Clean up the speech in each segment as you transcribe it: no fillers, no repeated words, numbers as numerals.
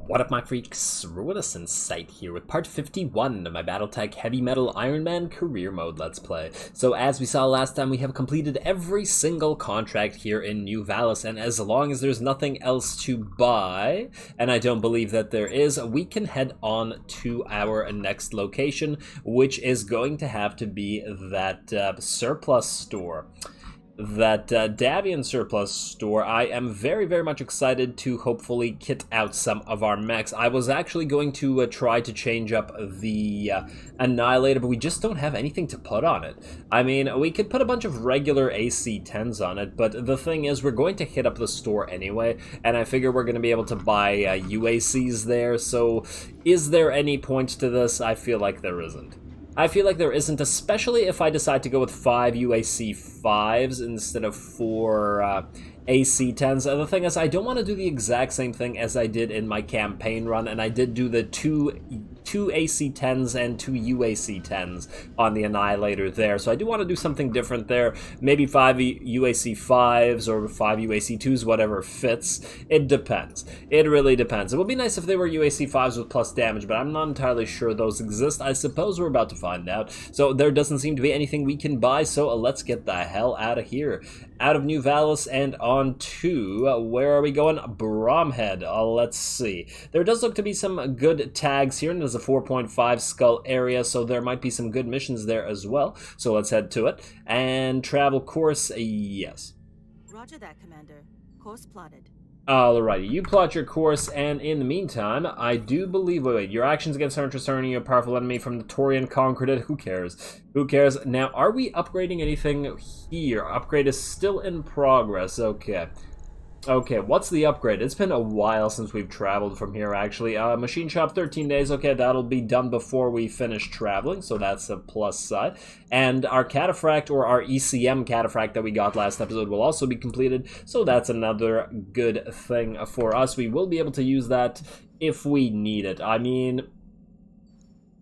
What up, my freaks? Ruinous Insight here with part 51 of my BattleTech Heavy Metal Ironman Career Mode Let's Play. So as we saw last time, we have completed every single contract here in New Vallis, and as long as there's nothing else to buy, and I don't believe that there is, we can head on to our next location, which is going to have to be that surplus store. That Davian surplus store. I am very much excited to hopefully kit out some of our mechs. I was actually going to try to change up the Annihilator, but we just don't have anything to put on it. I mean, we could put a bunch of regular AC-10s on it, but the thing is, we're going to hit up the store anyway, and I figure we're going to be able to buy UACs there, so is there any point to this? I feel like there isn't. I feel like there isn't, especially if I decide to go with 5 UAC 5s instead of 4 AC 10s. The thing is, I don't want to do the exact same thing as I did in my campaign run, and I did do the two AC 10s and 2 UAC 10s on the Annihilator there, so I do want to do something different there. Maybe 5 UAC 5s or 5 UAC 2s, whatever fits. It depends. It really depends. It would be nice if they were UAC 5s with plus damage, but I'm not entirely sure those exist. I suppose we're about to find out. So there doesn't seem to be anything we can buy, so let's get the hell out of here. Out of New Vallis and on to, where are we going? Bromhead. Let's see. There does look to be some good tags here, and there's a 4.5 skull area, so there might be some good missions there as well. So let's head to it. And travel course, yes. Roger that, Commander. Course plotted. Alrighty, you plot your course, and in the meantime, I do believe, wait, your actions against our interest earning you a powerful enemy from the Torian conquered it. Who cares? Who cares? Now, are we upgrading anything here? Upgrade is still in progress. Okay. Okay, what's the upgrade? It's been a while since we've traveled from here, actually. Machine shop, 13 days. Okay, that'll be done before we finish traveling, so that's a plus side. And our cataphract, or our ECM cataphract that we got last episode, will also be completed, so that's another good thing for us. We will be able to use that if we need it. I mean,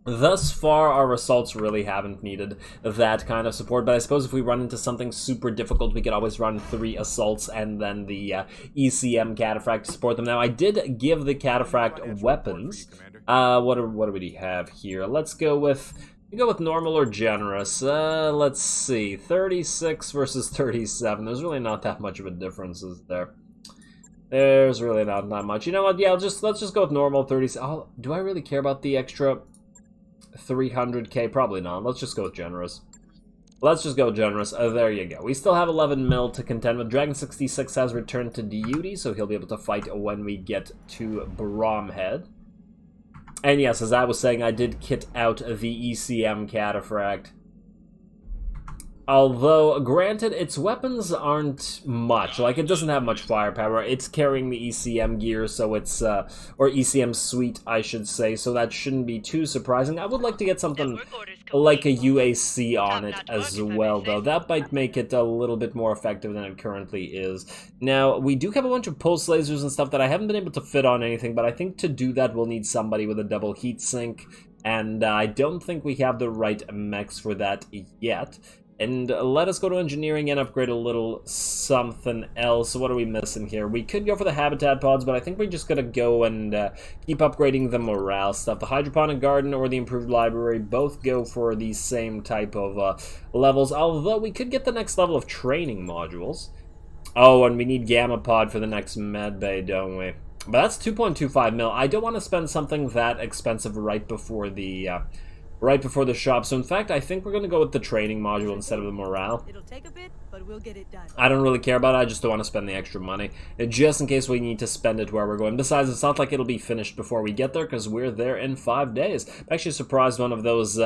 thus far, our assaults really haven't needed that kind of support, but I suppose if we run into something super difficult, we could always run 3 assaults and then the ECM cataphract to support them. Now, I did give the cataphract weapons. What do we have here? Let's go with normal or generous. Let's see, 36 versus 37. There's really not that much of a difference, is there? There's really not that much. You know what? Yeah, let's just go with normal. 30. Oh, do I really care about the extra 300k? Probably not. Let's just go with generous. Let's just go generous. There you go. We still have 11 mil to contend with. Dragon 66 has returned to duty, so he'll be able to fight when we get to Bromhead. And yes, as I was saying, I did kit out the ECM cataphract. Although, granted, its weapons aren't much. Like, it doesn't have much firepower. It's carrying the ECM gear, so it's, or ECM suite, I should say, so that shouldn't be too surprising. I would like to get something like a UAC on it as well, though. That might make it a little bit more effective than it currently is. Now, we do have a bunch of pulse lasers and stuff that I haven't been able to fit on anything, but I think to do that, we'll need somebody with a double heat sink, and I don't think we have the right mechs for that yet. And let us go to engineering and upgrade a little something else. What are we missing here? We could go for the habitat pods, but I think we're just going to go and keep upgrading the morale stuff. The hydroponic garden or the improved library both go for the same type of levels, although we could get the next level of training modules. Oh, and we need gamma pod for the next med bay, don't we? But that's 2.25 mil. I don't want to spend something that expensive right before the shop. So in fact, I think we're going to go with the training module instead of the morale. It'll take a bit, but we'll get it done. I don't really care about it. I just don't want to spend the extra money, just in case we need to spend it where we're going. Besides, it's not like it'll be finished before we get there, because we're there in 5 days. I'm actually surprised one of those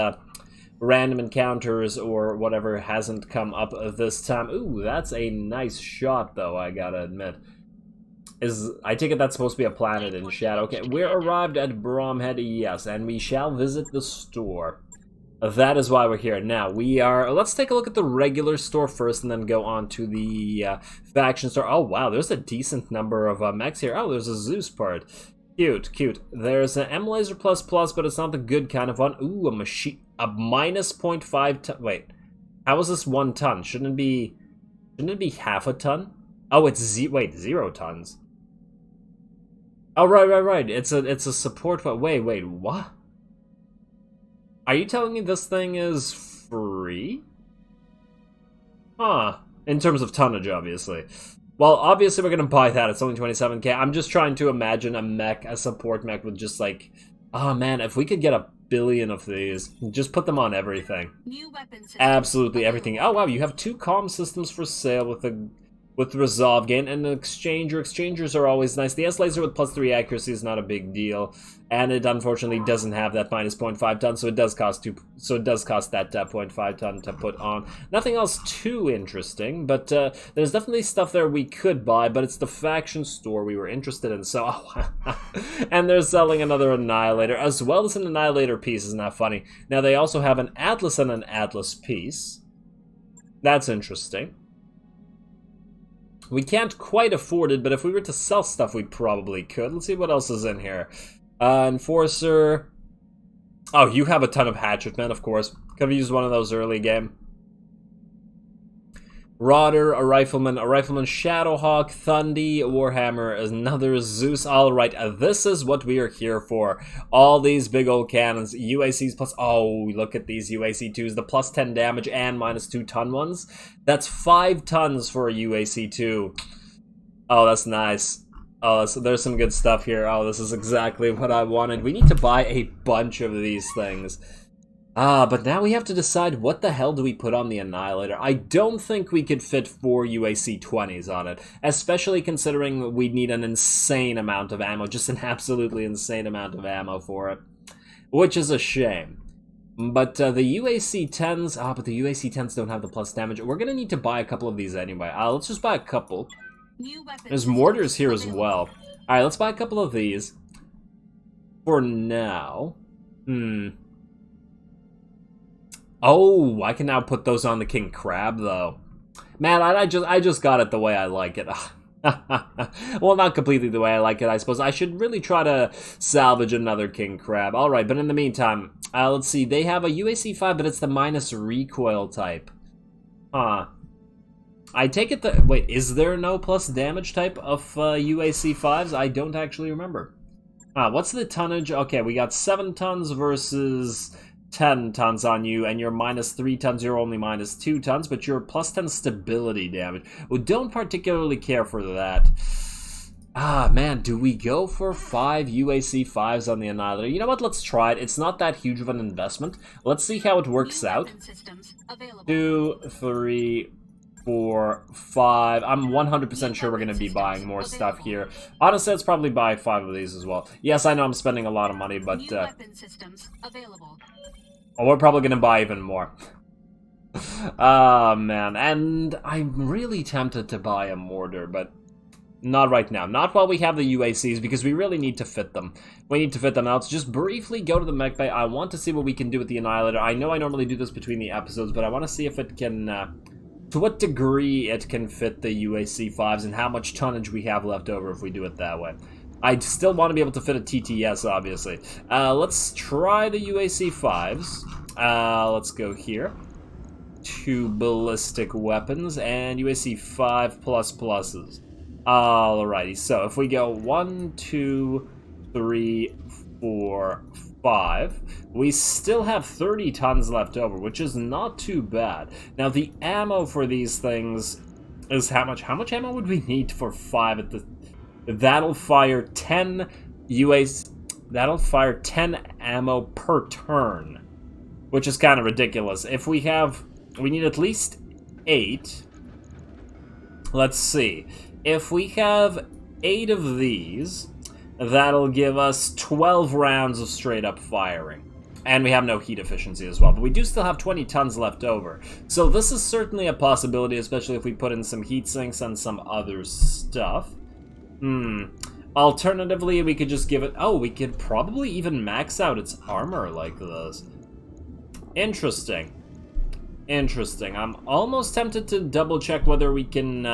random encounters or whatever hasn't come up this time. Ooh, that's a nice shot, though, I gotta admit. I take it that's supposed to be a planet in shadow. Okay, we're arrived at Bromhead, yes, and we shall visit the store. That is why we're here. Now, let's take a look at the regular store first and then go on to the faction store. Oh, wow, there's a decent number of mechs here. Oh, there's a Zeus part. Cute, cute. There's an M Laser plus plus, but it's not the good kind of one. Ooh, a minus 0.5 ton. Wait, how is this 1 ton? Shouldn't it be half a ton? Oh, it's 0 tons. Oh, right. It's a support, but wait, what? Are you telling me this thing is free? Huh. In terms of tonnage, obviously. Well, obviously we're gonna buy that. It's only 27k. I'm just trying to imagine a mech, a support mech with just like... Oh, man, if we could get a billion of these, just put them on everything. New weapon systems. Absolutely everything. Oh, wow, you have 2 comm systems for sale with resolve gain and an exchanger. Exchangers are always nice. The S-Laser with +3 accuracy is not a big deal, and it unfortunately doesn't have that minus 0.5 ton, so it does cost that 0.5 ton to put on. Nothing else too interesting, but there's definitely stuff there we could buy, but it's the faction store we were interested in, so... And they're selling another Annihilator, as well as an Annihilator piece. Isn't that funny? Now, they also have an Atlas and an Atlas piece. That's interesting. We can't quite afford it, but if we were to sell stuff, we probably could. Let's see what else is in here. Enforcer. Oh, you have a ton of hatchetmen, of course. Could have used one of those early game. Rodder, a rifleman, Shadowhawk, Thundy, Warhammer, another Zeus. Alright, this is what we are here for. All these big old cannons, UACs plus... Oh, look at these UAC2s, the plus 10 damage and minus 2 ton ones. That's 5 tons for a UAC2. Oh, that's nice. Oh, there's some good stuff here. Oh, this is exactly what I wanted. We need to buy a bunch of these things. But now we have to decide what the hell do we put on the Annihilator. I don't think we could fit 4 UAC-20s on it, especially considering we need an insane amount of ammo, just an absolutely insane amount of ammo for it, which is a shame. But the UAC-10s, but the UAC-10s don't have the plus damage. We're going to need to buy a couple of these anyway. Let's just buy a couple. There's mortars here as well. Alright, let's buy a couple of these. For now. Oh, I can now put those on the King Crab, though. Man, I just got it the way I like it. Well, not completely the way I like it, I suppose. I should really try to salvage another King Crab. Alright, but in the meantime, let's see. They have a UAC-5, but it's the minus recoil type. Huh. I take it that... Wait, is there no plus damage type of UAC-5s? I don't actually remember. What's the tonnage? Okay, we got 7 tons versus... 10 tons on you, and you're minus 3 tons, you're only minus 2 tons, but you're plus 10 stability damage. We don't particularly care for that. Man, do we go for 5 UAC-5s on the Annihilator? You know what, let's try it. It's not that huge of an investment. Let's see how it works out. 2, 3, 4, 5. I'm 100% sure we're going to be buying more stuff here. Honestly, let's probably buy 5 of these as well. Yes, I know I'm spending a lot of money, but... we're probably going to buy even more. Man. And I'm really tempted to buy a mortar, but not right now. Not while we have the UACs, because we really need to fit them. We need to fit them out. Let's just briefly go to the mech bay. I want to see what we can do with the Annihilator. I know I normally do this between the episodes, but I want to see if it can... to what degree it can fit the UAC-5s and how much tonnage we have left over if we do it that way. I still want to be able to fit a TTS, obviously. Let's try the UAC-5s. Let's go here. 2 ballistic weapons and UAC-5 pluses. Alrighty, so if we go 1, 2, 3, 4, 5, we still have 30 tons left over, which is not too bad. Now, the ammo for these things is how much? How much ammo would we need for 5 at the... That'll fire 10 UAs. That'll fire 10 ammo per turn, which is kind of ridiculous. If we need at least 8. Let's see. If we have 8 of these, that'll give us 12 rounds of straight up firing. And we have no heat efficiency as well, but we do still have 20 tons left over. So this is certainly a possibility, especially if we put in some heat sinks and some other stuff. Alternatively, we could just give it... Oh, we could probably even max out its armor like this. Interesting. Interesting. I'm almost tempted to double check whether we can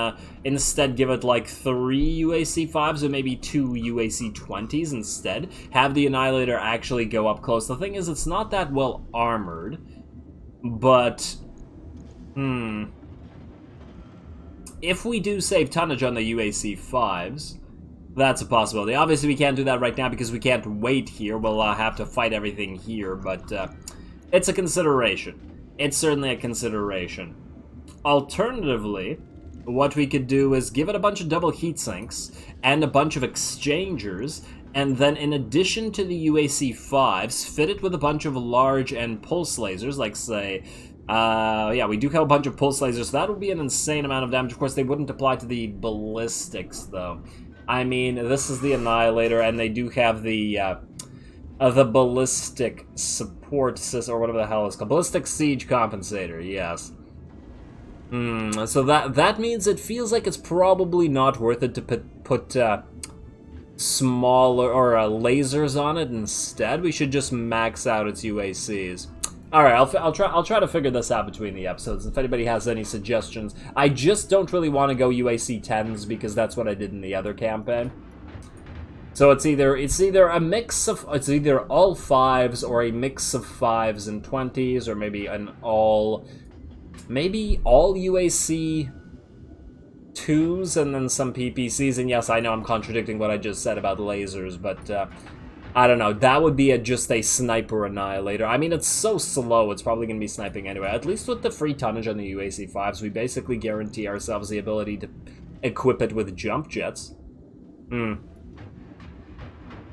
instead give it like 3 UAC-5s or maybe 2 UAC-20s instead. Have the Annihilator actually go up close. The thing is, it's not that well armored, but... If we do save tonnage on the UAC-5s, That's a possibility. Obviously, we can't do that right now because we can't wait here. We'll have to fight everything here, but it's a consideration. It's certainly a consideration. Alternatively, what we could do is give it a bunch of double heat sinks and a bunch of exchangers, and then in addition to the UAC 5s, fit it with a bunch of large and pulse lasers, like say, yeah, we do have a bunch of pulse lasers, so that would be an insane amount of damage. Of course, they wouldn't apply to the ballistics, though. I mean, this is the Annihilator, and they do have the ballistic support system, or whatever the hell it's called. Ballistic siege compensator, yes. So that means it feels like it's probably not worth it to put smaller or lasers on it instead. We should just max out its UACs. All right, I'll try to figure this out between the episodes. If anybody has any suggestions, I just don't really want to go UAC 10s because that's what I did in the other campaign. So it's either a mix of either all 5s or a mix of 5s and 20s, or maybe all UAC 2s and then some PPCs. And yes, I know I'm contradicting what I just said about lasers, but I don't know. That would be just a sniper Annihilator. I mean, it's so slow, it's probably going to be sniping anyway. At least with the free tonnage on the UAC 5s, we basically guarantee ourselves the ability to equip it with jump jets.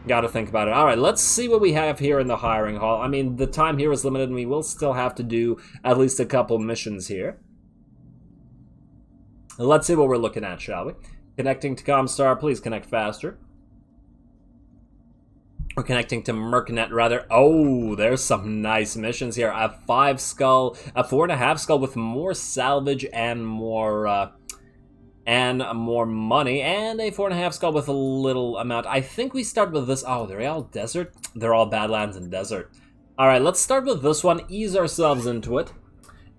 Gotta think about it. Alright, let's see what we have here in the hiring hall. I mean, the time here is limited, and we will still have to do at least a couple missions here. Let's see what we're looking at, shall we? Connecting to Comstar, please connect faster. We're connecting to Mercanet, rather. Oh, there's some nice missions here. A 5 skull, a 4.5 skull with more salvage and more money, and a 4.5 skull with a little amount. I think we start with this. Oh, they're all desert? They're all Badlands and desert. Alright, let's start with this one, ease ourselves into it,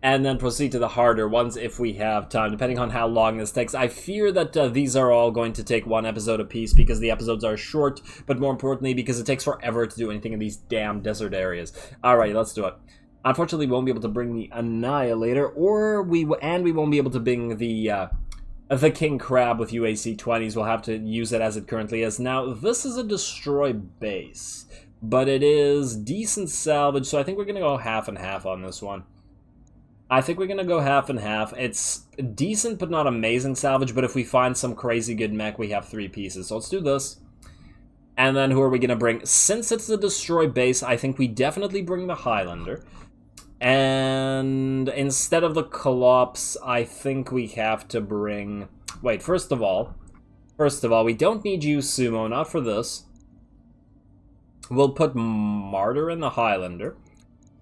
and then proceed to the harder ones if we have time, depending on how long this takes. I fear that these are all going to take one episode apiece because the episodes are short, but more importantly because it takes forever to do anything in these damn desert areas. Alright, let's do it. Unfortunately, we won't be able to bring the Annihilator, we won't be able to bring the King Crab with UAC 20s. We'll have to use it as it currently is. Now, this is a destroy base, but it is decent salvage, so I think we're going to go half and half on this one. I think we're going to go half and half. It's decent but not amazing salvage, but if we find some crazy good mech, we have 3 pieces. So let's do this. And then who are we going to bring? Since it's the destroy base, I think we definitely bring the Highlander. And instead of the Colops, I think we have to bring... Wait, first of all, we don't need you, Sumo, not for this. We'll put Martyr in the Highlander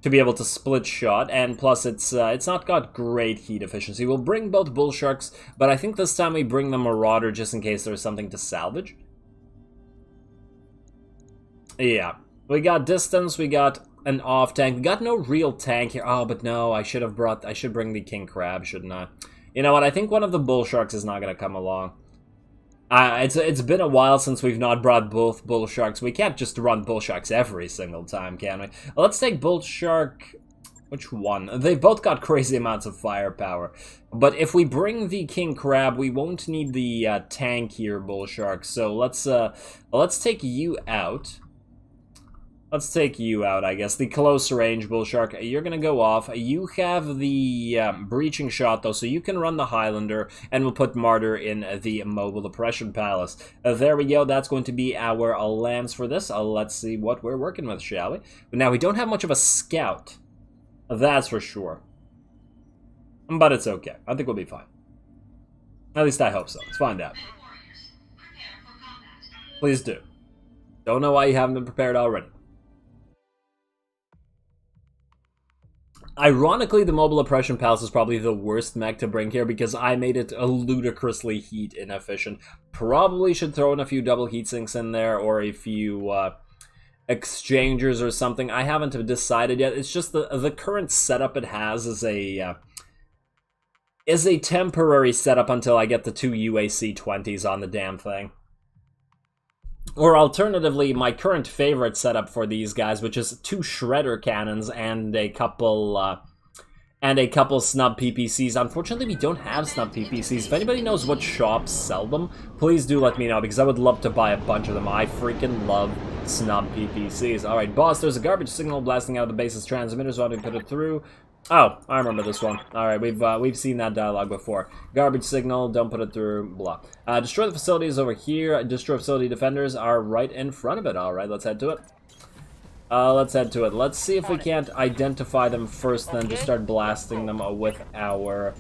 to be able to split shot, and plus it's not got great heat efficiency. We'll bring both Bull Sharks, but I think this time we bring the Marauder just in case there's something to salvage. Yeah, we got distance, we got an off tank. We got no real tank here. Oh, but no, I should bring the King Crab, shouldn't I? You know what? I think one of the Bull Sharks is not going to come along. It's been a while since we've not brought both Bull Sharks. We can't just run Bull Sharks every single time, can we? Let's take Bull Shark. Which one? They've both got crazy amounts of firepower. But if we bring the King Crab, we won't need the tankier Bull Shark. So let's take you out. Let's take you out, I guess. The close range Bull Shark, you're going to go off. You have the breaching shot, though, so you can run the Highlander, and we'll put Martyr in the Mobile Oppression Palace. There we go. That's going to be our lance for this. Let's see what we're working with, shall we? But now, we don't have much of a scout. That's for sure. But it's okay. I think we'll be fine. At least I hope so. Let's find out. Please do. Don't know why you haven't been prepared already. Ironically, the Mobile Oppression Palace is probably the worst mech to bring here because I made it ludicrously heat inefficient. Probably should throw in a few double heat sinks in there or a few exchangers or something. I haven't decided yet. It's just the current setup it has is a temporary setup until I get the 2 UAC 20s on the damn thing. Or alternatively, my current favorite setup for these guys, which is 2 shredder cannons and a couple and a couple snub PPCs. Unfortunately, we don't have snub PPCs. If anybody knows what shops sell them, please do let me know, because I would love to buy a bunch of them. I freaking love snub PPCs. Alright, boss, there's a garbage signal blasting out of the base's transmitters. Why don't we put it through? Oh, I remember this one. Alright, we've seen that dialogue before. Garbage signal, don't put it through, blah. Destroy the facilities over here. Destroy facility defenders are right in front of it. Alright, let's head to it. Let's head to it. Let's see if we can't identify them first, then just start blasting them with our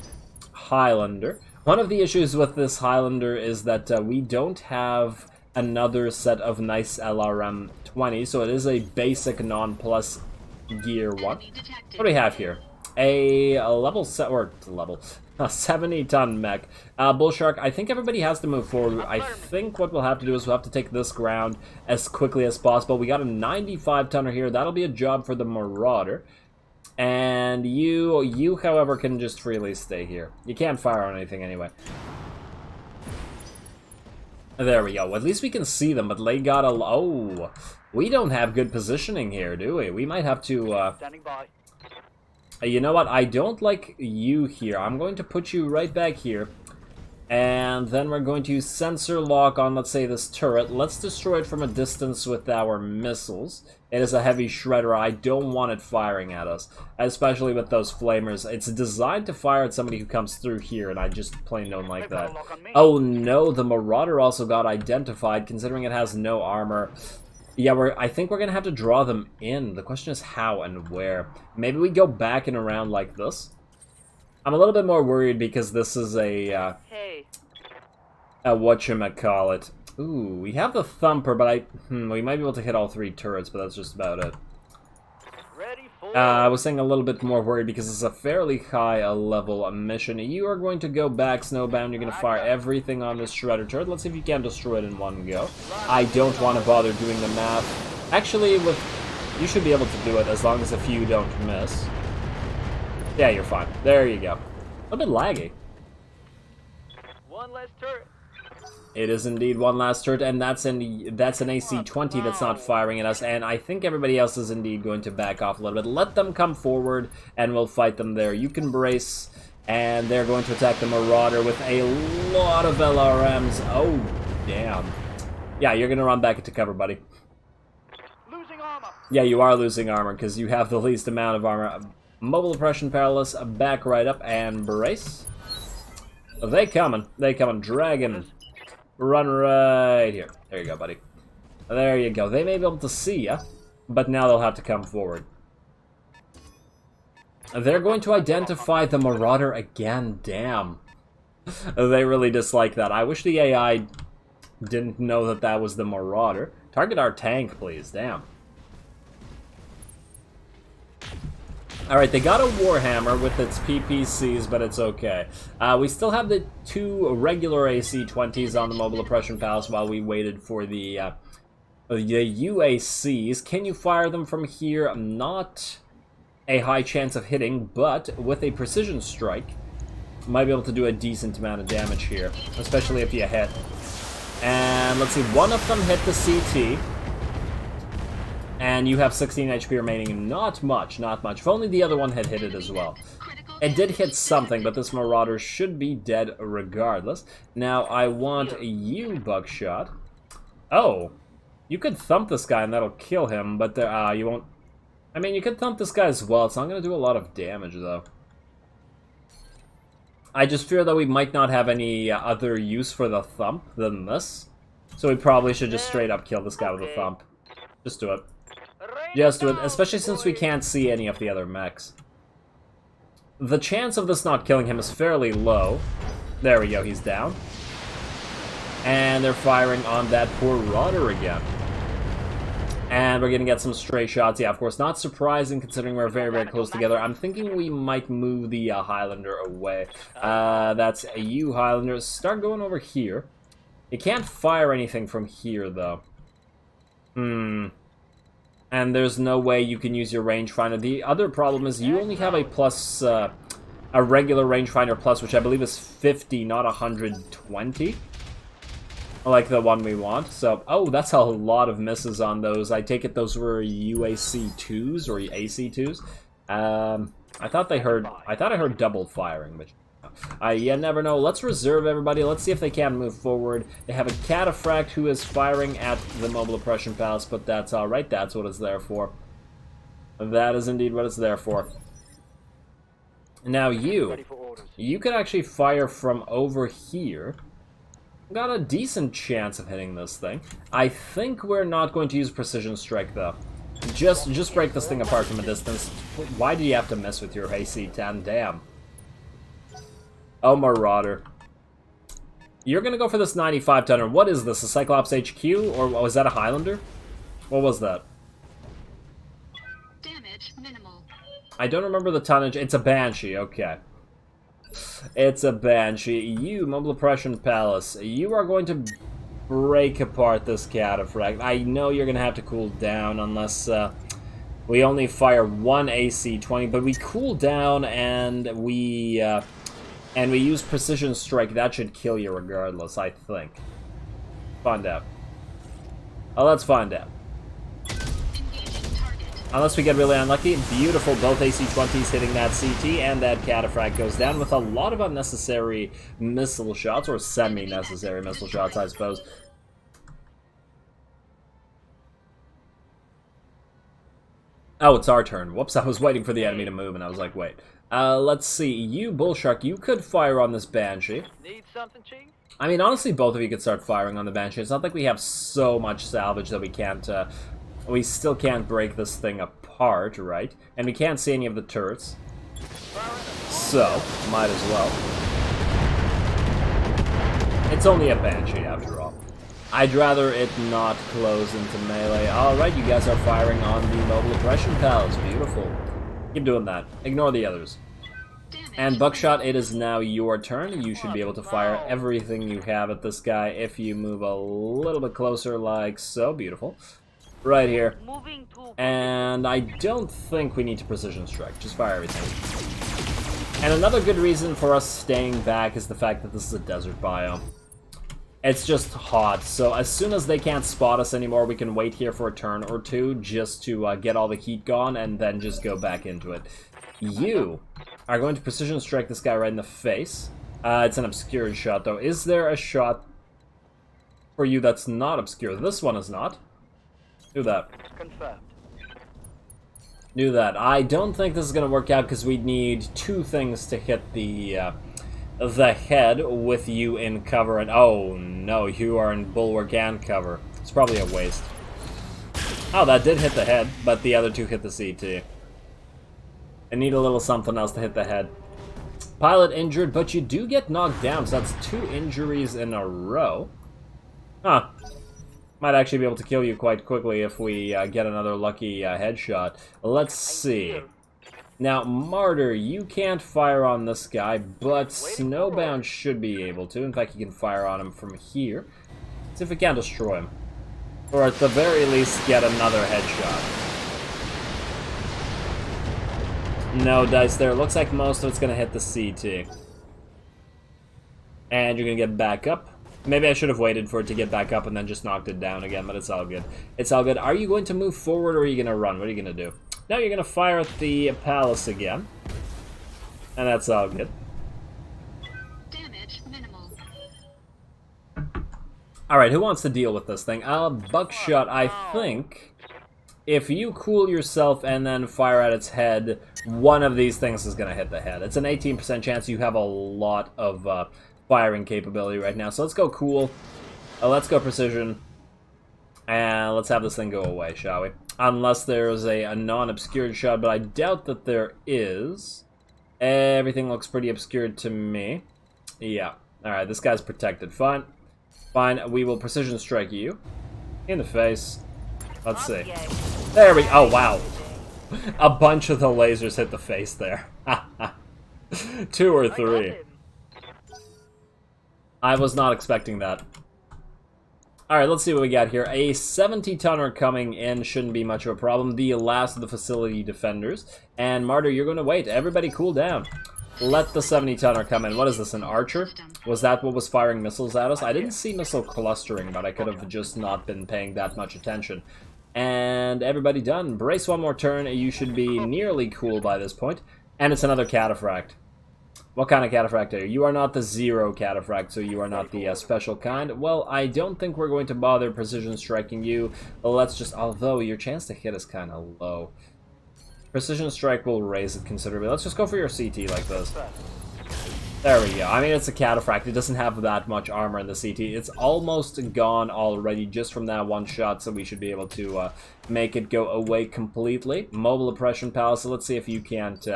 Highlander. One of the issues with this Highlander is that we don't have another set of nice LRM 20, so it is a basic non-plus gear one. What do we have here? A 70-ton mech. Bull Shark, I think everybody has to move forward. I think what we'll have to do is we'll have to take this ground as quickly as possible. We got a 95-tonner here. That'll be a job for the Marauder. And you, however, can just freely stay here. You can't fire on anything anyway. There we go. At least we can see them, but they got a... Oh, we don't have good positioning here, do we? We might have to... Standing by. You know what? I don't like you here. I'm going to put you right back here. And then we're going to sensor lock on, let's say, this turret. Let's destroy it from a distance with our missiles. It is a heavy shredder. I don't want it firing at us, especially with those flamers. It's designed to fire at somebody who comes through here, and I just plain don't like that. Oh no, the Marauder also got identified, considering it has no armor. Yeah, I think we're going to have to draw them in. The question is how and where. Maybe we go back and around like this. I'm a little bit more worried because this is a whatchamacallit. Ooh, we have the Thumper, but we might be able to hit all three turrets, but that's just about it. Ready for I was saying a little bit more worried because it's a fairly high level mission. You are going to go back, Snowbound. You're going to fire everything on this Shredder turret. Let's see if you can destroy it in one go. I don't want to bother doing the math. Actually, you should be able to do it as long as a few don't miss. Yeah, you're fine. There you go. A bit laggy. one less turret. It is indeed one last turret, and that's an AC-20 that's not firing at us, and I think everybody else is indeed going to back off a little bit. Let them come forward, and we'll fight them there. You can brace, and they're going to attack the Marauder with a lot of LRMs. Oh, damn. Yeah, you're going to run back into cover, buddy. Losing armor. Yeah, you are losing armor, because you have the least amount of armor. Mobile oppression perilous, back right up, and brace. They coming. Dragon. Run right here. There you go, buddy. There you go. They may be able to see ya, but now they'll have to come forward. They're going to identify the Marauder again. Damn. They really dislike that. I wish the AI didn't know that that was the Marauder. Target our tank, please. Damn. Alright, they got a Warhammer with its PPCs, but it's okay. We still have the two regular AC-20s on the Mobile Oppression Palace while we waited for the UACs. Can you fire them from here? Not a high chance of hitting, but with a precision strike, might be able to do a decent amount of damage here, especially if you hit. And let's see, one of them hit the CT. And you have 16 HP remaining. Not much, not much. If only the other one had hit it as well. It did hit something, but this Marauder should be dead regardless. Now, I want you, Buckshot. Oh, you could thump this guy and that'll kill him, but you won't... I mean, you could thump this guy as well. It's not going to do a lot of damage, though. I just fear that we might not have any other use for the thump than this. So we probably should just straight up kill this guy with a thump. Just do it. Just do it, especially since we can't see any of the other mechs. The chance of this not killing him is fairly low. There we go, he's down. And they're firing on that poor Marauder again. And we're gonna get some stray shots. Yeah, of course, not surprising considering we're very, very close together. I'm thinking we might move the Highlander away. That's a you, Highlander. Start going over here. You can't fire anything from here, though. And there's no way you can use your rangefinder. The other problem is you only have a plus, a regular rangefinder plus, which I believe is 50, not 120. Like the one we want. So, oh, that's a lot of misses on those. I take it those were UAC2s or AC2s. I thought I heard double firing, but you never know. Let's reserve everybody. Let's see if they can move forward. They have a cataphract who is firing at the Mobile Oppression Palace, but that's alright. That's what it's there for. That is indeed what it's there for. Now you could actually fire from over here. Got a decent chance of hitting this thing. I think we're not going to use Precision Strike, though. Just break this thing apart from a distance. Why do you have to mess with your AC-10? Damn. Oh, Marauder. You're gonna go for this 95-tonner. What is this, a Cyclops HQ? Or was that a Highlander? What was that? Damage minimal. I don't remember the tonnage. It's a Banshee, okay. It's a Banshee. You, Mobile Oppression Palace, you are going to break apart this cataphract. I know you're going to have to cool down unless we only fire one AC-20, but we cool down and we use Precision Strike. That should kill you regardless, I think. Find out. Oh, let's find out. Unless we get really unlucky. Beautiful, both AC-20s hitting that CT, and that cataphract goes down with a lot of unnecessary missile shots, or semi-necessary missile shots, I suppose. Oh, it's our turn. Whoops, I was waiting for the enemy to move, and I was like, wait. Let's see. You, Bullshark, you could fire on this Banshee. Need something, Chief? I mean, honestly, both of you could start firing on the Banshee. It's not like we have so much salvage that we can't, we still can't break this thing apart, right? And we can't see any of the turrets. So, might as well. It's only a Banshee, after all. I'd rather it not close into melee. Alright, you guys are firing on the Mobile Oppression Palace. Beautiful. Keep doing that. Ignore the others. And Buckshot, it is now your turn. You should be able to fire everything you have at this guy if you move a little bit closer, like so. Beautiful. Right here. And I don't think we need to Precision Strike. Just fire everything. And another good reason for us staying back is the fact that this is a desert biome. It's just hot, so as soon as they can't spot us anymore, we can wait here for a turn or two just to get all the heat gone and then just go back into it. You are going to Precision Strike this guy right in the face. It's an obscured shot, though. Is there a shot for you that's not obscure? This one is not. Do that. Confirmed. Do that. I don't think this is going to work out because we need two things to hit the head with you in cover. And oh no, you are in bulwark and cover. It's probably a waste. Oh, that did hit the head, but the other two hit the CT. I need a little something else to hit the head. Pilot injured, but you do get knocked down, so that's 2 injuries in a row. Huh. Might actually be able to kill you quite quickly if we get another lucky headshot. Let's see. Now, Martyr, you can't fire on this guy, but Snowbound should be able to. In fact, you can fire on him from here. See if we can destroy him. Or at the very least, get another headshot. No dice there. Looks like most of it's going to hit the CT. And you're going to get back up. Maybe I should have waited for it to get back up and then just knocked it down again, but it's all good. It's all good. Are you going to move forward or are you going to run? What are you going to do? No, you're going to fire at the palace again. And that's all good. Damage minimal. Alright, who wants to deal with this thing? Buckshot, I think if you cool yourself and then fire at its head, one of these things is going to hit the head. It's an 18% chance. You have a lot of firing capability right now. So let's go cool. Let's go precision. And let's have this thing go away, shall we? Unless there's a non-obscured shot, but I doubt that there is. Everything looks pretty obscured to me. Yeah. Alright, this guy's protected. Fine. Fine, we will precision strike you. In the face. Let's see. There we go. Oh, wow. A bunch of the lasers hit the face there. 2 or 3. I was not expecting that. Alright, let's see what we got here. A 70-tonner coming in shouldn't be much of a problem. The last of the facility defenders. And Martyr, you're going to wait. Everybody cool down. Let the 70-tonner come in. What is this, an archer? Was that what was firing missiles at us? I didn't see missile clustering, but I could have just not been paying that much attention. And everybody done. Brace one more turn. You should be nearly cool by this point. And it's another cataphract. What kind of cataphract are you? You are not the zero cataphract, so you are not the special kind. Well, I don't think we're going to bother precision striking you. Let's just... Although, your chance to hit is kind of low. Precision strike will raise it considerably. Let's just go for your CT like this. There we go. I mean, it's a cataphract. It doesn't have that much armor in the CT. It's almost gone already just from that one shot, so we should be able to make it go away completely. Mobile oppression palace. So let's see if you can't...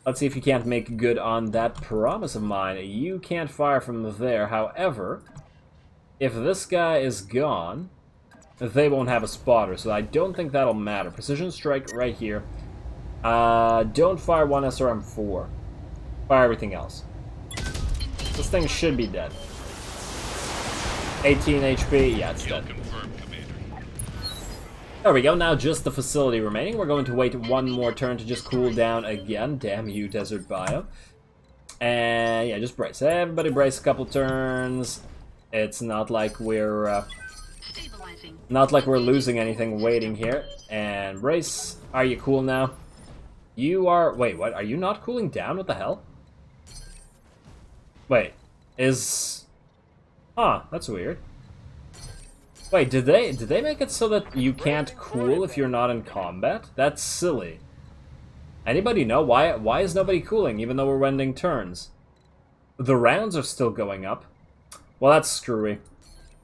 let's see if you can't make good on that promise of mine. You can't fire from there. However, if this guy is gone, they won't have a spotter, so I don't think that'll matter. Precision strike right here. Don't fire one SRM-4. Fire everything else. This thing should be dead. 18 HP. Yeah, it's dead. There we go, now just the facility remaining. We're going to wait one more turn to just cool down again. Damn you, Desert Bio. And yeah, just brace. Everybody brace a couple turns. It's not like we're losing anything waiting here. And brace. Are you cool now? You are... Wait, what? Are you not cooling down? What the hell? Wait, is... Huh, that's weird. Wait, did they make it so that you can't cool if you're not in combat? That's silly. Anybody know why is nobody cooling even though we're ending turns? The rounds are still going up. Well, that's screwy.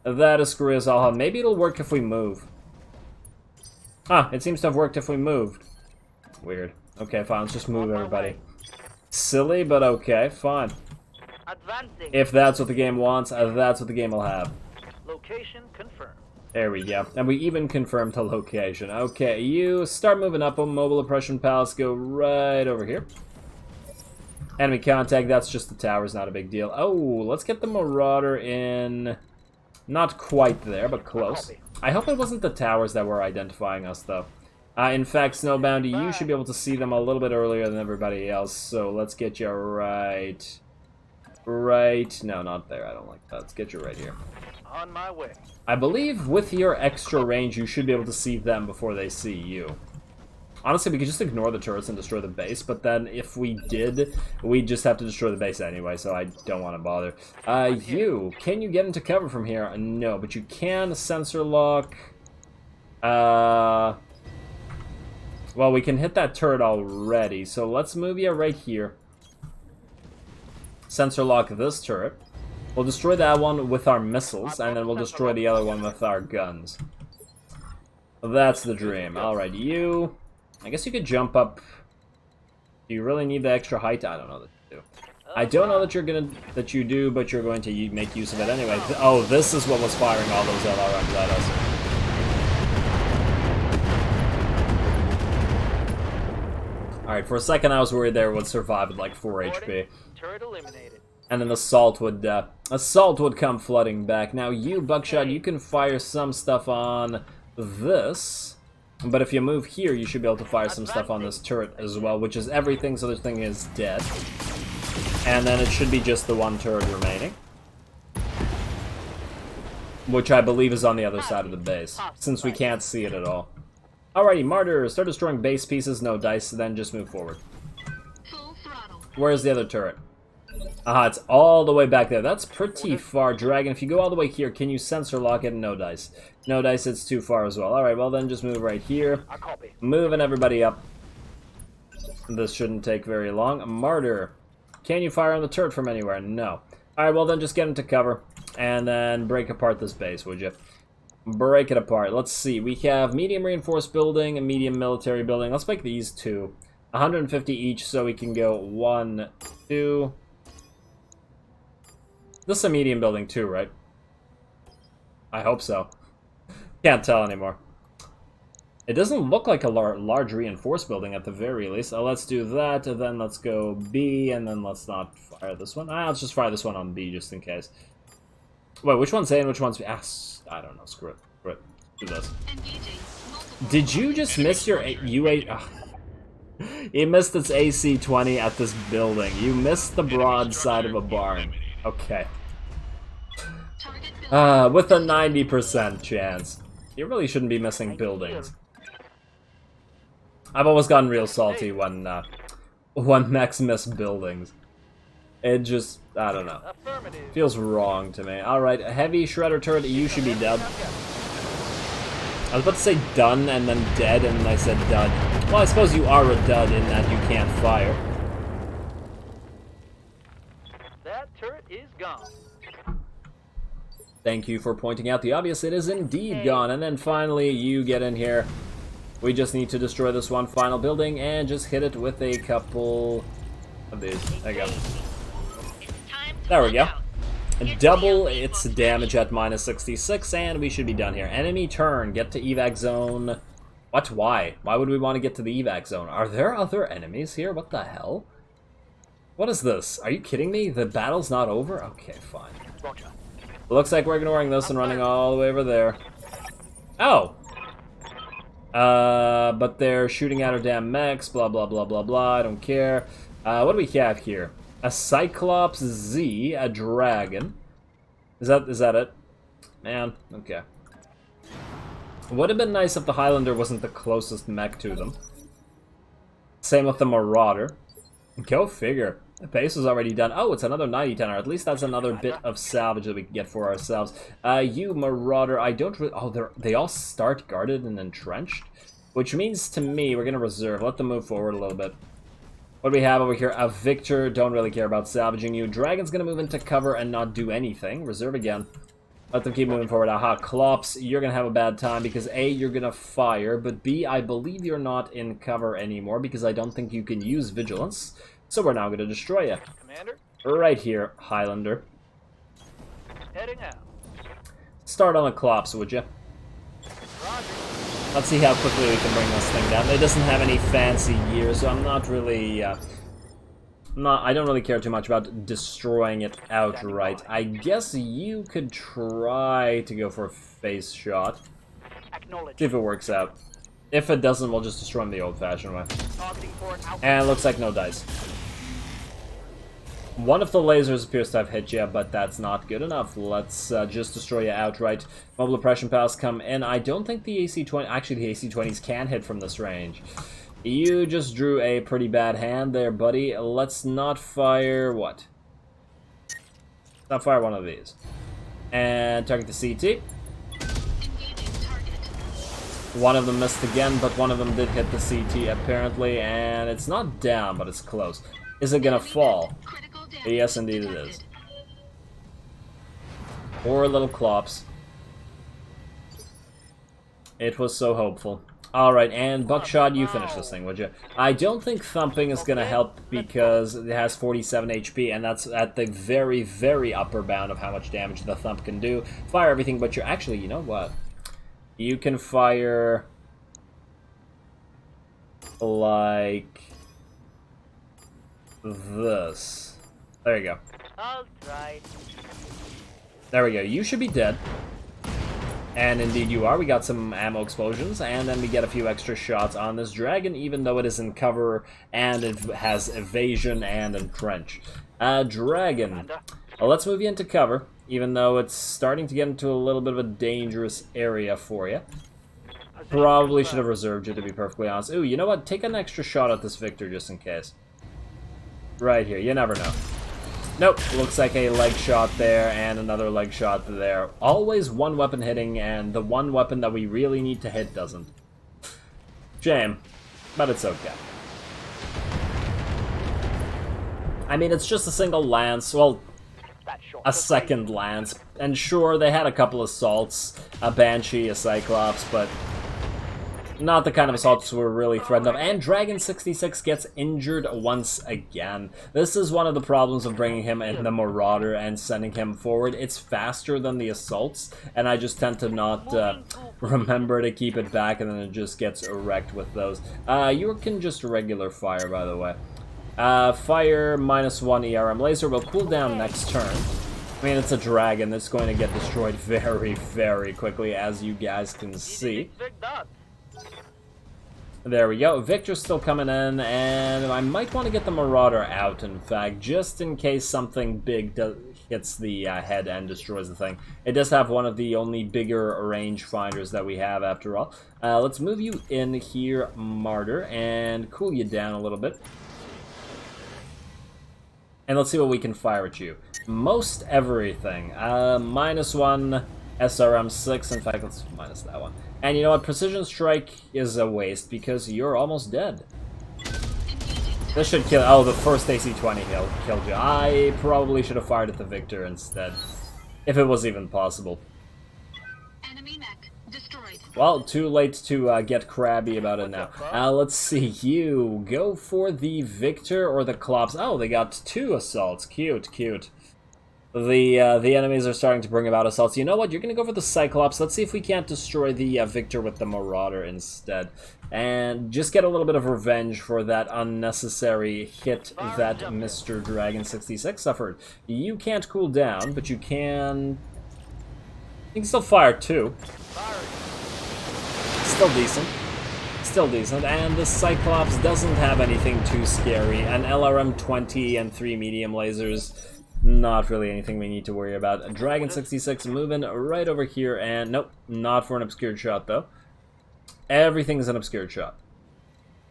That is screwy as all. Maybe it'll work if we move. Huh, it seems to have worked if we moved. Weird. Okay, fine, let's just move everybody. Silly, but okay, fine. Advancing. If that's what the game wants, that's what the game will have. Location confirmed. There we go. And we even confirmed the location. Okay, you start moving up on Mobile Oppression Palace. Go right over here. Enemy contact. That's just the towers. Not a big deal. Oh, let's get the Marauder in. Not quite there, but close. I hope it wasn't the towers that were identifying us, though. In fact, Snowbound, you should be able to see them a little bit earlier than everybody else. So let's get you right... No, not there. I don't like that. Let's get you right here. On my way. I believe with your extra range, you should be able to see them before they see you. Honestly, we could just ignore the turrets and destroy the base, but then if we did, we'd just have to destroy the base anyway, so I don't want to bother. Can you get into cover from here? No, but you can sensor lock. Well, we can hit that turret already, so let's move you right here. Sensor lock this turret. We'll destroy that one with our missiles, and then we'll destroy the other one with our guns. That's the dream. Alright, you... I guess you could jump up. Do you really need the extra height? I don't know that you do. I don't know that you do, but you're going to make use of it anyway. Oh, this is what was firing all those LRMs at us. Alright, for a second I was worried there would survive at like 4 HP. Turret eliminated. And then assault would come flooding back. Now you, Buckshot, you can fire some stuff on this. But if you move here, you should be able to fire some stuff on this turret as well, which is everything, so this thing is dead. And then it should be just the one turret remaining. Which I believe is on the other side of the base, since we can't see it at all. Alrighty, Martyr, start destroying base pieces, no dice, then just move forward. Where's the other turret? Aha, it's all the way back there. That's pretty far, Dragon. If you go all the way here, can you sensor lock it? No dice. No dice, it's too far as well. Alright, well then just move right here. Moving everybody up. This shouldn't take very long. Martyr, can you fire on the turret from anywhere? No. Alright, well then just get into cover. And then break apart this base, would you? Break it apart. Let's see. We have medium reinforced building and medium military building. Let's make these two. 150 each, so we can go 1, 2... This is a medium building too, right? I hope so. Can't tell anymore. It doesn't look like a large reinforced building at the very least. So let's do that, and then let's go B, and then let's not fire this one. Let's just fire this one on B, just in case. Wait, which one's A and which one's B? I don't know, screw it. Screw it. Do this. Did you just miss your U8? He missed its AC-20 at this building. You missed the broad side of a barn. Okay. With a 90% chance. You really shouldn't be missing buildings. I've always gotten real salty when when mechs miss buildings. It just, I don't know. Affirmative. Feels wrong to me. Alright, a heavy shredder turret, you should be dead. I was about to say done and then dead, and then I said dud. Well, I suppose you are a dud in that you can't fire. That turret is gone. Thank you for pointing out the obvious. It is indeed gone. And then finally, you get in here. We just need to destroy this one final building and just hit it with a couple of these. There you go. There we go. Double its damage at minus 66, and we should be done here. Enemy turn. Get to evac zone. What? Why? Why would we want to get to the evac zone? Are there other enemies here? What the hell? What is this? Are you kidding me? The battle's not over? Okay, fine. Roger. Looks like we're ignoring this and running all the way over there. Oh! But they're shooting at our damn mechs, blah, blah, blah, blah, blah, I don't care. What do we have here? A Cyclops Z, a dragon. Is that it? Man, okay. Would have been nice if the Highlander wasn't the closest mech to them. Same with the Marauder. Go figure. The base is already done. Oh, it's another 90-10, or at least that's another bit of salvage that we can get for ourselves. You, Marauder, I don't really... Oh, they all start guarded and entrenched? Which means to me, we're going to reserve. Let them move forward a little bit. What do we have over here? A Victor, don't really care about salvaging you. Dragon's going to move into cover and not do anything. Reserve again. Let them keep moving forward. Aha, Klops, you're going to have a bad time because A, you're going to fire, but B, I believe you're not in cover anymore because I don't think you can use Vigilance. So we're now going to destroy you. Commander? Right here, Highlander. Heading out. Start on the Klops, would you? Roger. Let's see how quickly we can bring this thing down. It doesn't have any fancy gear, so I'm not really... I don't really care too much about destroying it outright. I guess you could try to go for a face shot. Acknowledge. See if it works out. If it doesn't, we'll just destroy him the old-fashioned way. Targeting for an out. And it looks like no dice. One of the lasers appears to have hit you, but that's not good enough. Let's just destroy you outright. Mobile oppression pals come in. I don't think the AC-20... Actually, the AC-20s can hit from this range. You just drew a pretty bad hand there, buddy. Let's not fire... What? Let's not fire one of these. And target the CT. One of them missed again, but one of them did hit the CT apparently, and it's not down, but it's close. Is it gonna fall? Yes, indeed it is. Poor little Klops. It was so hopeful. Alright, and Buckshot, you finish this thing, would you? I don't think thumping is gonna help because it has 47 HP, and that's at the very, very upper bound of how much damage the thump can do. Fire everything but your... Actually, you know what? You can fire... like... this. There you go. All right. There we go. You should be dead. And indeed you are. We got some ammo explosions, and then we get a few extra shots on this dragon, even though it is in cover, and it has evasion and entrench. Dragon. Well, let's move you into cover, even though it's starting to get into a little bit of a dangerous area for you. Probably should have reserved you, to be perfectly honest. Ooh, you know what? Take an extra shot at this Victor, just in case. Right here. You never know. Nope. Looks like a leg shot there, and another leg shot there. Always one weapon hitting, and the one weapon that we really need to hit doesn't. Shame. But it's okay. I mean, it's just a single lance. Well, a second lance. And sure, they had a couple assaults. A Banshee, a Cyclops, but... not the kind of assaults we're really threatened of. And Dragon 66 gets injured once again. This is one of the problems of bringing him in the Marauder and sending him forward. It's faster than the assaults, and I just tend to not remember to keep it back, and then it just gets wrecked with those. You can just regular fire, by the way. Fire -1 ERM laser will cool down next turn. I mean, it's a dragon that's going to get destroyed very, very quickly, as you guys can see. There we go. Victor's still coming in, and I might want to get the Marauder out, in fact, just in case something big hits the head and destroys the thing. It does have one of the only bigger rangefinders that we have, after all. Let's move you in here, Martyr, and cool you down a little bit. And let's see what we can fire at you. Most everything. -1 SRM6. In fact, let's minus that one. And you know what? Precision Strike is a waste because you're almost dead. This should kill... Oh, the first AC-20 killed you. I probably should have fired at the Victor instead. If it was even possible. Enemy mech destroyed. Well, too late to get crabby about it now. Let's see. You go for the Victor or the Klops. Oh, they got 2 assaults. Cute, cute. The enemies are starting to bring about assaults. You know what? You're going to go for the Cyclops. Let's see if we can't destroy the Victor with the Marauder instead. And just get a little bit of revenge for that unnecessary hit that Mr. Dragon 66 suffered. You can't cool down, but you can... You can still fire too. Still decent. Still decent. And the Cyclops doesn't have anything too scary. An LRM-20 and 3 medium lasers... Not really anything we need to worry about. Dragon 66 moving right over here, and nope, not for an obscured shot though. Everything's an obscured shot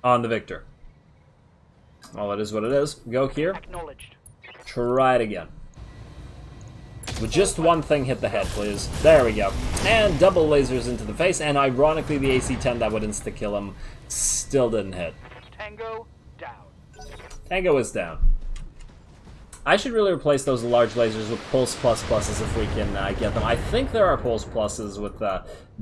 on the Victor. Well, it is what it is. Go here. Acknowledged. Try it again. With just one thing, hit the head, please. There we go. And double lasers into the face, and ironically, the AC-10 that would insta-kill him still didn't hit. Tango down. Tango is down. I should really replace those large lasers with Pulse Plus Pluses if we can get them. I think there are Pulse Pluses with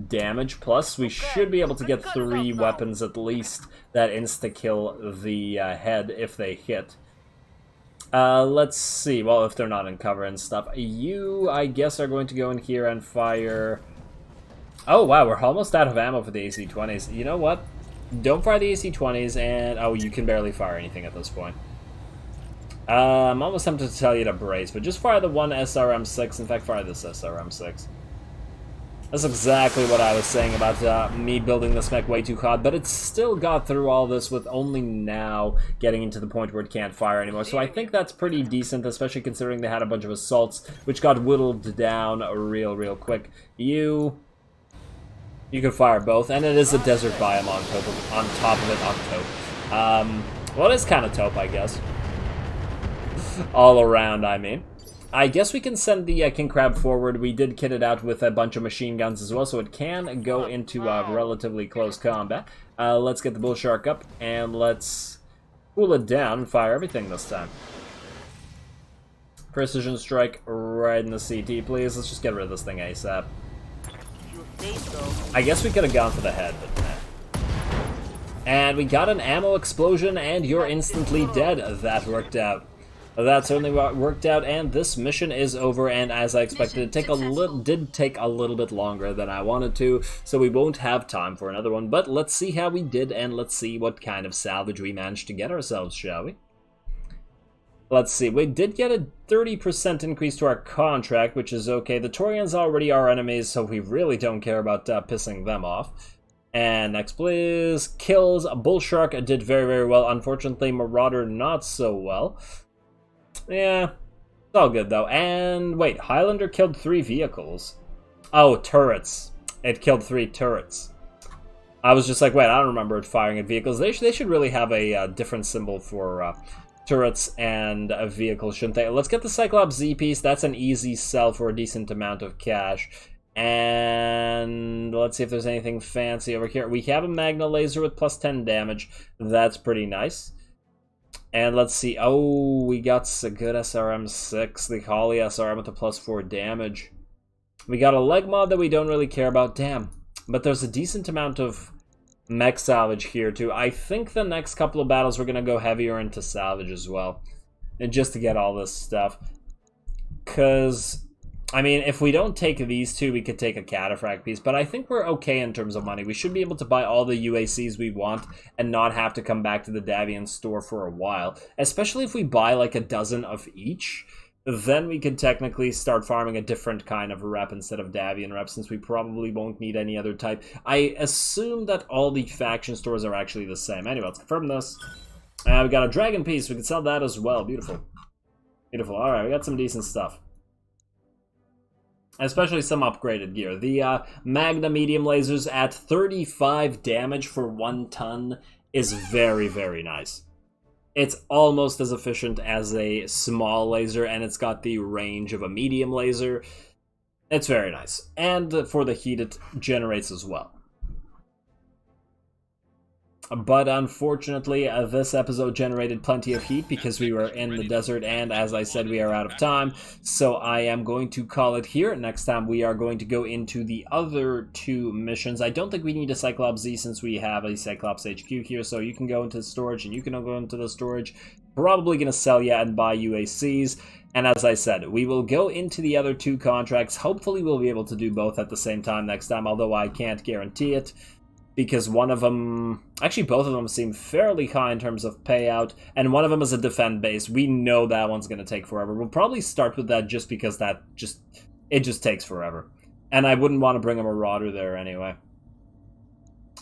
Damage Plus. We should be able to get 3 weapons at least that insta-kill the head if they hit. Let's see. Well, if they're not in cover and stuff. You, I guess, are going to go in here and fire... Oh, wow, we're almost out of ammo for the AC-20s. You know what? Don't fire the AC-20s, and... Oh, you can barely fire anything at this point. I'm almost tempted to tell you to brace, but just fire the one SRM6. In fact, fire this SRM6. That's exactly what I was saying about me building this mech way too hard, but it still got through all this with only now getting into the point where it can't fire anymore. So I think that's pretty decent, especially considering they had a bunch of assaults, which got whittled down real quick. You can fire both, and it is a desert biome on top of it, on taupe. Well, it is kind of taupe, I guess. All around, I mean. I guess we can send the King Crab forward. We did kit it out with a bunch of machine guns as well, so it can go into relatively close combat. Let's get the Bull Shark up, and let's cool it down and fire everything this time. Precision Strike right in the CT, please. Let's just get rid of this thing ASAP. You say so. I guess we could have gone for the head, but nah. And we got an ammo explosion, and you're instantly dead. That worked out. That certainly worked out, and this mission is over, and as I expected, it did take a little bit longer than I wanted to, so we won't have time for another one, but let's see how we did, and let's see what kind of salvage we managed to get ourselves, shall we? Let's see, we did get a 30% increase to our contract, which is okay. The Torians already are enemies, so we really don't care about pissing them off. And next, please. Kills. Bull Shark did very well. Unfortunately, Marauder not so well. Yeah, it's all good though. And wait, Highlander killed 3 vehicles. Oh, turrets. It killed 3 turrets. I was just like, wait, I don't remember it firing at vehicles. They should really have a different symbol for turrets and vehicles, shouldn't they? Let's get the Cyclops Z piece. That's an easy sell for a decent amount of cash. And let's see if there's anything fancy over here. We have a Magna laser with plus 10 damage. That's pretty nice. And let's see. Oh, we got a good SRM6, the Holly SRM with the plus 4 damage. We got a leg mod that we don't really care about. Damn. But there's a decent amount of mech salvage here, too. I think the next couple of battles we're going to go heavier into salvage as well. And just to get all this stuff. Because, I mean, if we don't take these 2, we could take a Cataphract piece. But I think we're okay in terms of money. We should be able to buy all the UACs we want and not have to come back to the Davian store for a while. Especially if we buy like a dozen of each. Then we could technically start farming a different kind of rep instead of Davian rep, since we probably won't need any other type. I assume that all the faction stores are actually the same. Anyway, let's confirm this. We got a Dragon piece. We can sell that as well. Beautiful. Beautiful. Alright, we got some decent stuff. Especially some upgraded gear. The Magna medium lasers at 35 damage for 1 ton is very nice. It's almost as efficient as a small laser, and it's got the range of a medium laser. It's very nice. And for the heat, it generates as well. But unfortunately, this episode generated plenty of heat because we were in the desert, and as I said, we are out of time. So I am going to call it here. Next time, we are going to go into the other 2 missions. I don't think we need a Cyclops Z since we have a Cyclops HQ here, so you can go into storage, and you can go into the storage. Probably going to sell you and buy UACs. And as I said, we will go into the other 2 contracts. Hopefully, we'll be able to do both at the same time next time, although I can't guarantee it. Because one of them, actually both of them seem fairly high in terms of payout, and one of them is a defend base. We know that one's going to take forever. We'll probably start with that just because it just takes forever. And I wouldn't want to bring a Marauder there anyway.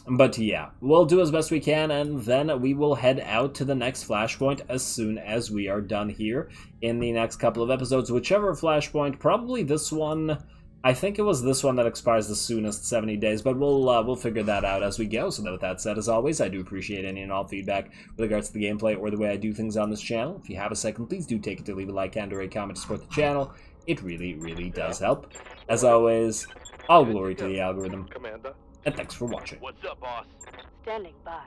But yeah, we'll do as best we can, and then we will head out to the next Flashpoint as soon as we are done here in the next couple of episodes. Whichever Flashpoint, probably this one. I think it was this one that expires the soonest, 70 days, but we'll figure that out as we go. So with that said, as always, I do appreciate any and all feedback with regards to the gameplay or the way I do things on this channel. If you have a second, please do take it to leave a like and or a comment to support the channel. It really, really does help. As always, all glory to the algorithm, Commander. and thanks for watching. What's up, boss? Standing by.